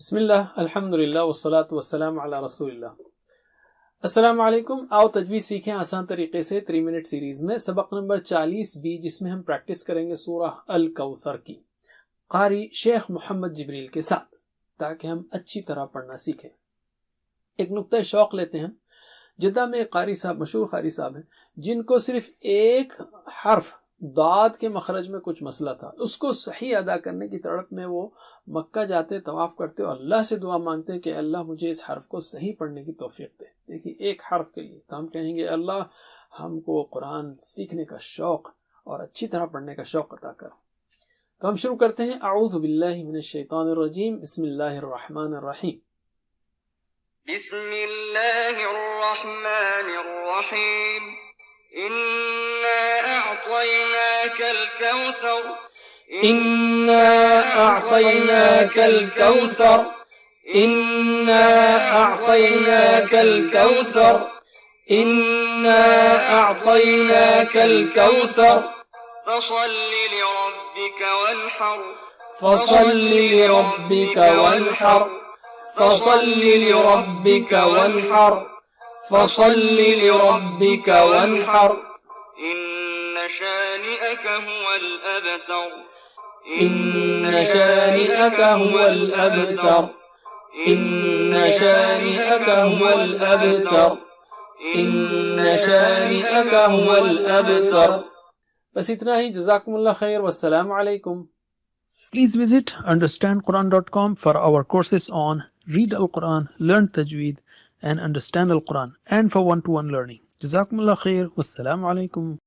بسم اللہ الحمدللہ والصلاة والسلام علی رسول اللہ۔ السلام علیکم، آؤ تجوید سیکھیں آسان طریقے سے 3 منٹ سیریز میں سبق نمبر 40B، جس میں ہم پریکٹس کریں گے سورہ الکوثر کی قاری شیخ محمد جبریل کے ساتھ، تاکہ ہم اچھی طرح پڑھنا سیکھیں۔ ایک نقطہ شوق لیتے ہیں، جدہ میں ایک قاری صاحب، مشہور قاری صاحب ہیں، جن کو صرف ایک حرف داد کے مخرج میں کچھ مسئلہ تھا، اس کو صحیح ادا کرنے کی تڑپ میں وہ مکہ جاتے، طواف کرتے اور اللہ سے دعا مانگتے کہ اللہ مجھے اس حرف کو صحیح پڑھنے کی توفیق دے۔ دیکھیے، ایک حرف کے لیے تو ہم کہیں گے اللہ ہم کو قرآن سیکھنے کا شوق اور اچھی طرح پڑھنے کا شوق عطا کرو۔ تو ہم شروع کرتے ہیں۔ اعوذ باللہ من الشیطان الرجیم، بسم اللہ الرحمن الرحیم۔ بسم اللہ الرحمن الرحیم۔ إنا أعطيناك الكوثر إنا أعطيناك الكوثر إنا أعطيناك الكوثر إنا أعطيناك الكوثر فصل لربك وانحر فصل لربك وانحر فصل لربك وانحر فصل لربك وانحر إن شانئك هو الأبتر إن شانئك هو الأبتر إن شانئك هو الأبتر إن شانئك هو الأبتر۔ بس اتنا ہی، جزاکم اللہ خیر، والسلام علیکم۔ Please visit understandquran.com for our courses on Read Al-Quran, Learn Tajweed and Understand Al-Quran, and for one-to-one learning. Jazakumullah khair. Wassalamu alaikum.